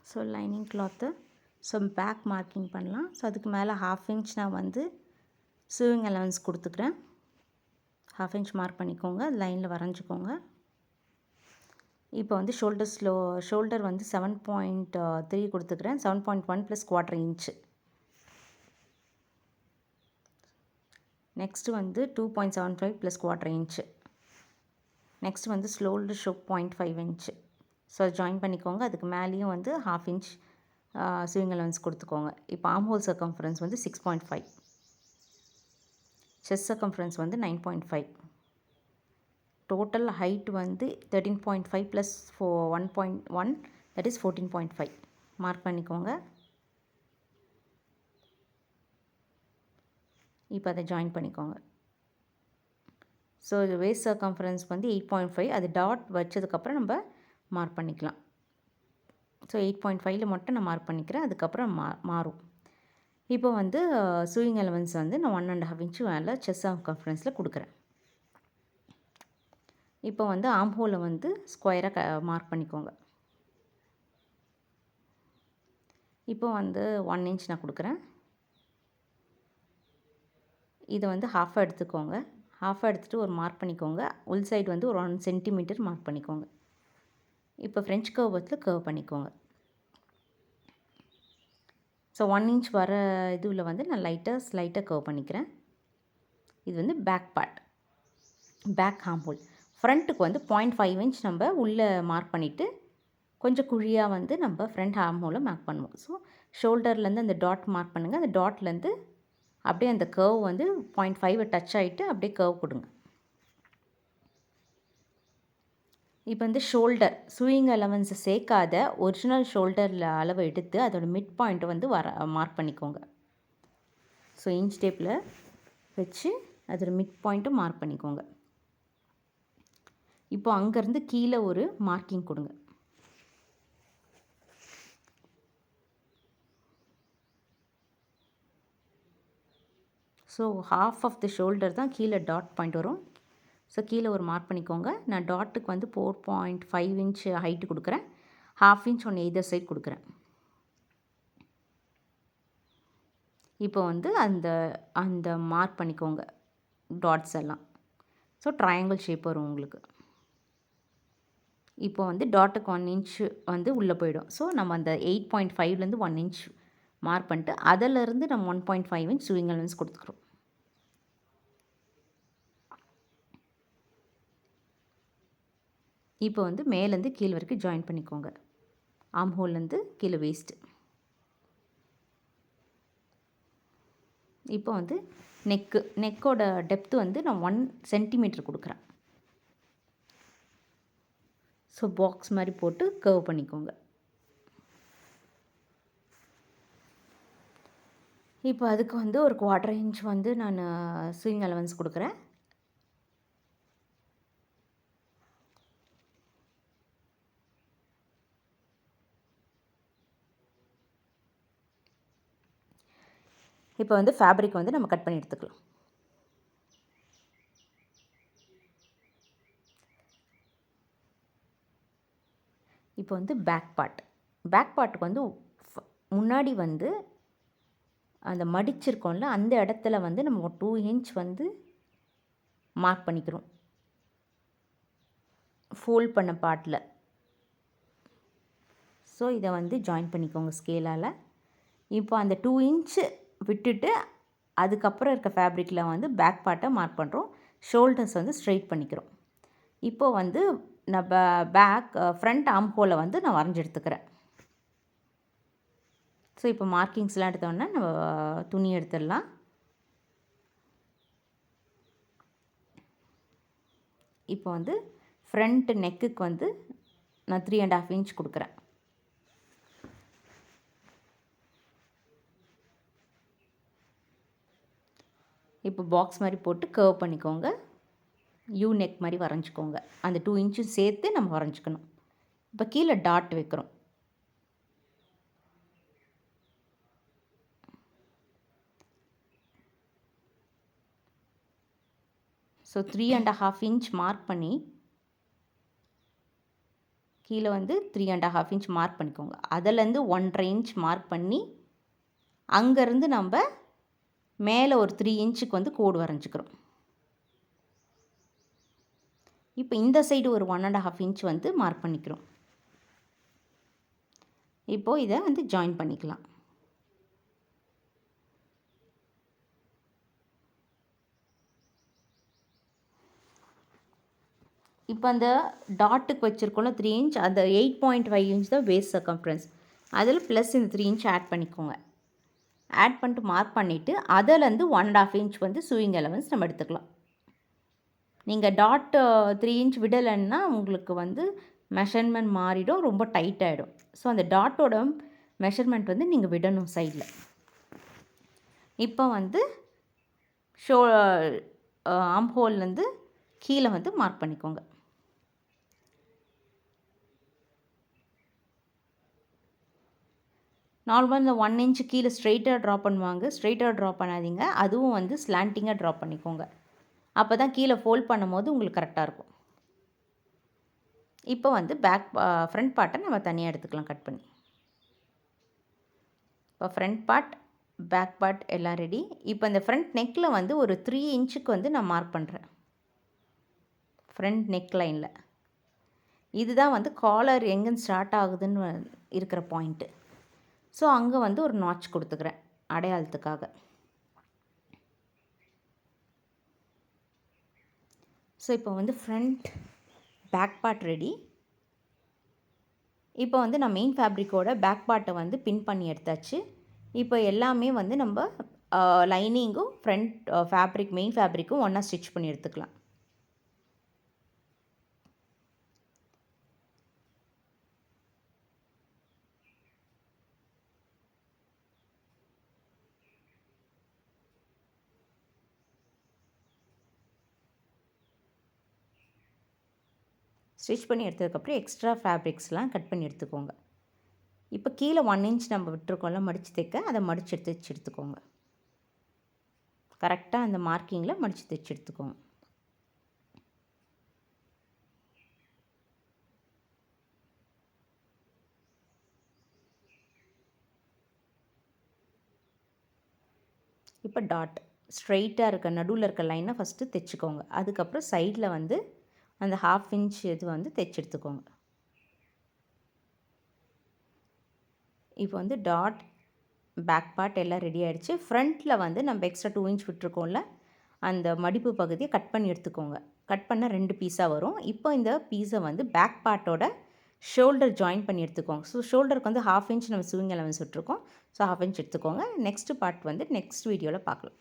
So lining cloth so back marking பண்ணலாம். So அதுக்கு மேலே 1/2 இன்ச் நான் வந்து சூவிங் அலவன்ஸ் கொடுத்துக்கிறேன். 1/2 இன்ச் மார்க் பண்ணிக்கோங்க, லைனில் வரைஞ்சிக்கோங்க. இப்போ வந்து ஷோல்டர் வந்து 7.3 கொடுத்துக்கிறேன். 7.1 + 1/4 இன்ச்சு. நெக்ஸ்ட்டு வந்து 2.75 + 1/4 இன்ச்சு. நெக்ஸ்ட் வந்து ஷோல்டர் 0.5 இன்ச்சு. ஸோ ஜாயின் பண்ணிக்கோங்க. அதுக்கு மேலேயும் வந்து 1/2 இன்ச் சூவிங் அலவன்ஸ் கொடுத்துக்கோங்க. இப்போ ஆர்ம் ஹோல் சர்க்கம்ஃபரன்ஸ் வந்து 6.5, செஸ்ட் சர்க்கம்ஃபரன்ஸ் வந்து 9.5, டோட்டல் ஹைட் வந்து 13.5 + 1.1 தட் இஸ் 14.5 மார்க் பண்ணிக்கோங்க. இப்போ அதை ஜாயின் பண்ணிக்கோங்க. ஸோ இது வேஸ்ட் சர்க்கம்ஃபரன்ஸ் வந்து 8.5, அது டாட் வச்சதுக்கப்புறம் நம்ம மார்க் பண்ணிக்கலாம். ஸோ 8.5ல் மட்டும் நான் மார்க் பண்ணிக்கிறேன், அதுக்கப்புறம் மாறும். இப்போ வந்து சூவிங் அலவன்ஸ் வந்து நான் 1.5 இன்ச்சு மேலே செஸ்ட் சர்க்கம்ஃபரன்ஸில் கொடுக்குறேன். இப்போ வந்து ஆர்ம் ஹோலை வந்து ஸ்கொயராக மார்க் பண்ணிக்கோங்க. இப்போ வந்து 1 இன்ச் நான் கொடுக்குறேன். இதை வந்து ஹாஃபாக எடுத்துக்கோங்க. ஹாஃபாக எடுத்துகிட்டு ஒரு மார்க் பண்ணிக்கோங்க. உள் சைடு வந்து ஒரு 1 சென்டிமீட்டர் மார்க் பண்ணிக்கோங்க. இப்போ ஃப்ரெஞ்ச் கர்வ் வச்சு கர்வ் பண்ணிக்கோங்க. ஸோ 1 இன்ச் வர இதுவில் வந்து நான் ஸ்லைட்டாக கர்வ் பண்ணிக்கிறேன். இது வந்து back part, back arm hole. ஃப்ரண்ட்டுக்கு வந்து 0.5 இன்ச் நம்ம உள்ளே மார்க் பண்ணிவிட்டு கொஞ்சம் குழியாக வந்து நம்ம ஃப்ரண்ட் ஆர்ம் ஹோலை மார்க் பண்ணுவோம். ஸோ ஷோல்டர்லேருந்து அந்த டாட் மார்க் பண்ணுங்கள். அந்த டாட்லேருந்து அப்படியே அந்த கர்வ் வந்து 0.5 டச் ஆகிட்டு அப்படியே கர்வ் கொடுங்க. இப்போ வந்து ஷோல்டர் சூயிங் அலவன்ஸை சேர்க்காத ஒரிஜினல் ஷோல்டரில் அளவை எடுத்து அதோடய மிட் பாயிண்ட்டை வந்து மார்க் பண்ணிக்கோங்க. ஸோ இன்ச் டேப்பில் வச்சு அதோட மிட் பாயிண்ட்டும் மார்க் பண்ணிக்கோங்க. இப்போ அங்கேருந்து கீழே ஒரு மார்க்கிங் கொடுங்க. So half of the shoulder தான் கீழே டாட் பாயிண்ட் வரும். ஸோ கீழே ஒரு மார்க் பண்ணிக்கோங்க. நான் டாட்டுக்கு வந்து 4.5 இன்ச் ஹைட்டு கொடுக்குறேன். 1/2 இன்ச் ஒன்று எய்தர் சைட் கொடுக்குறேன். இப்போ வந்து அந்த மார்க் பண்ணிக்கோங்க டாட்ஸ் எல்லாம். ஸோ ட்ரையாங்கிள் ஷேப் வரும் உங்களுக்கு. இப்போ வந்து டாட்டுக்கு 1 இன்ச் வந்து உள்ளே போயிடும். ஸோ நம்ம அந்த 8.5லேருந்து 1 இன்ச் மார்க் பண்ணிட்டு அதிலேருந்து நம்ம 1.5 இன்ச் சூவிங் அலவன்ஸ் கொடுத்துக்கிறோம். இப்போ வந்து மேலேருந்து கீழே வரைக்கும் ஜாயின் பண்ணிக்கோங்க. ஆர்ம் ஹோல்லேருந்து கீழே வேஸ்ட்டு. இப்போ வந்து நெக்கோட டெப்த்து வந்து நான் 1 சென்டிமீட்டர் கொடுக்குறேன். ஸோ பாக்ஸ் மாதிரி போட்டு கர்வ் பண்ணிக்கோங்க. இப்போ அதுக்கு வந்து ஒரு 1/4 இன்ச் வந்து நான் சூவிங் அலவன்ஸ் கொடுக்குறேன். இப்போ வந்து ஃபேப்ரிக் வந்து நம்ம கட் பண்ணி எடுத்துக்கலாம். இப்போ வந்து பேக் பார்ட்டுக்கு வந்து முன்னாடி வந்து அந்த மடிச்சிருக்கோம்ல அந்த இடத்துல வந்து நம்ம 2 இன்ச் வந்து மார்க் பண்ணிக்கிறோம் ஃபோல்ட் பண்ண பார்ட்டில். ஸோ இதை வந்து ஜாயின் பண்ணிக்கோங்க ஸ்கேலால். இப்போ அந்த 2 இன்ச்சு விட்டுட்டு அதுக்கப்புறம் இருக்க ஃபேப்ரிக்கில் வந்து பேக் பார்ட்டை மார்க் பண்ணுறோம். ஷோல்டர்ஸ் வந்து ஸ்ட்ரெயிட் பண்ணிக்கிறோம். இப்போ வந்து நான் ஃப்ரண்ட் ஆர்ம் ஹோலை வந்து நான் வரைஞ்சி எடுத்துக்கிறேன். ஸோ இப்போ மார்க்கிங்ஸ்லாம் எடுத்தோன்னா நம்ம துணி எடுத்துடலாம். இப்போ வந்து ஃப்ரண்ட் நெக்குக்கு வந்து நான் 3.5 இன்ச் கொடுக்குறேன். இப்போ பாக்ஸ் மாதிரி போட்டு கர்வ் பண்ணிக்கோங்க. யூ நெக் மாதிரி வரைஞ்சிக்கோங்க. அந்த 2 இன்ச்சும் சேர்த்து நம்ம வரைஞ்சிக்கணும். இப்போ கீழே டாட் வைக்கிறோம். ஸோ 3.5 இன்ச் மார்க் பண்ணி கீழே வந்து 3.5 இன்ச் மார்க் பண்ணிக்கோங்க. அதிலேருந்து 1.5 இன்ச் மார்க் பண்ணி அங்கேருந்து நம்ம மேலே ஒரு 3 இன்ச்சுக்கு வந்து கோடு வரைஞ்சிக்கிறோம். இப்போ இந்த சைடு ஒரு 1.5 இன்ச் வந்து மார்க் பண்ணிக்கிறோம். இப்போது இதை வந்து ஜாயின் பண்ணிக்கலாம். இப்போ அந்த டாட்டுக்கு வச்சுருக்கோம்ல 3 இன்ச், அந்த 8.5 இன்ச் தான் வேஸ்ட் சர்க்கம்ஃபரன்ஸ். அதில் ப்ளஸ் இந்த 3 இன்ச் ஆட் பண்ணிக்கோங்க. ஆட் பண்ணிட்டு மார்க் பண்ணிவிட்டு அதிலேருந்து 1.5 இன்ச் வந்து சூயிங் அலவன்ஸ் நம்ம எடுத்துக்கலாம். நீங்கள் டாட் 3 இன்ச் விடலைன்னா உங்களுக்கு வந்து மெஷர்மெண்ட் மாறிடும், ரொம்ப டைட் ஆகிடும். ஸோ அந்த டாட்டோட மெஷர்மெண்ட் வந்து நீங்கள் விடணும் சைடில். இப்போ வந்து ஆர்ம் ஹோல்லேருந்து கீழே வந்து மார்க் பண்ணிக்கோங்க. நார்மலாக இந்த 1 இன்ச்சு கீழே ஸ்ட்ரெயிட்டாக ட்ரா பண்ணுவாங்க. ஸ்ட்ரெயிட்டாக ட்ரா பண்ணாதீங்க, அதுவும் வந்து ஸ்லாண்டிங்காக ட்ரா பண்ணிக்கோங்க. அப்போ தான் கீழே ஃபோல்ட் பண்ணும்போது உங்களுக்கு கரெக்டாக இருக்கும். இப்போ வந்து ஃப்ரண்ட் பார்ட்டை நம்ம தனியாக எடுத்துக்கலாம் கட் பண்ணி. இப்போ ஃப்ரண்ட் பார்ட், பேக் பார்ட் எல்லாம் ரெடி. இப்போ இந்த ஃப்ரண்ட் நெக்கில் வந்து ஒரு 3 இன்ச்சுக்கு வந்து நான் மார்க் பண்ணுறேன். ஃப்ரண்ட் நெக் லைனில் இதுதான் வந்து காலர் எங்கேருந்து ஸ்டார்ட் ஆகுதுன்னு இருக்கிற பாயிண்ட்டு. ஸோ அங்கே வந்து ஒரு நாட்ச் கொடுத்துக்கிறேன் அடையாளத்துக்காக. ஸோ இப்போ வந்து ஃப்ரண்ட் பேக் பார்ட் ரெடி. இப்போ வந்து நான் மெயின் ஃபேப்ரிக்கோட பேக் பார்ட்டை வந்து பின் பண்ணி எடுத்தாச்சு. இப்போ எல்லாமே வந்து நம்ம லைனிங்கும் ஃப்ரண்ட் ஃபேப்ரிக் மெயின் ஃபேப்ரிக்கும் ஒன்றா ஸ்டிச் பண்ணி எடுத்துக்கலாம். ஸ்டிச் பண்ணி எடுத்ததுக்கப்புறம் எக்ஸ்ட்ரா ஃபேப்ரிக்ஸ்லாம் கட் பண்ணி எடுத்துக்கோங்க. இப்போ கீழே 1 இன்ச் நம்ம விட்டுருக்கோம்ல மடித்து தைக்க, அதை மடித்து தைச்சு எடுத்துக்கோங்க. கரெக்டாக அந்த மார்க்கிங்கில் மடித்து தைச்சு எடுத்துக்கோங்க. இப்போ டாட் ஸ்ட்ரெயிட்டாக இருக்க நடுவில் இருக்க லைனை ஃபஸ்ட்டு தைச்சிக்கோங்க. அதுக்கப்புறம் சைடில் வந்து அந்த 1/2 இன்ச் இது வந்து தைச்சி எடுத்துக்கோங்க. இப்போ வந்து டாட் பேக் பார்ட் எல்லாம் ரெடி ஆகிடுச்சு. ஃப்ரண்ட்டில் வந்து நம்ம எக்ஸ்ட்ரா 2 இன்ச் விட்டுருக்கோம்ல, அந்த மடிப்பு பகுதியை கட் பண்ணி எடுத்துக்கோங்க. கட் பண்ணால் 2 பீஸாக வரும். இப்போ இந்த பீஸை வந்து பேக் பார்ட்டோட ஷோல்டர் ஜாயின் பண்ணி எடுத்துக்கோங்க. ஸோ ஷோல்டருக்கு வந்து 1/2 இன்ச் நம்ம சூயிங் அலவன்ஸ் விட்டுருக்கோம். ஸோ 1/2 இன்ச் எடுத்துக்கோங்க. நெக்ஸ்ட் பார்ட் வந்து நெக்ஸ்ட் வீடியோவில் பார்க்கலாம்.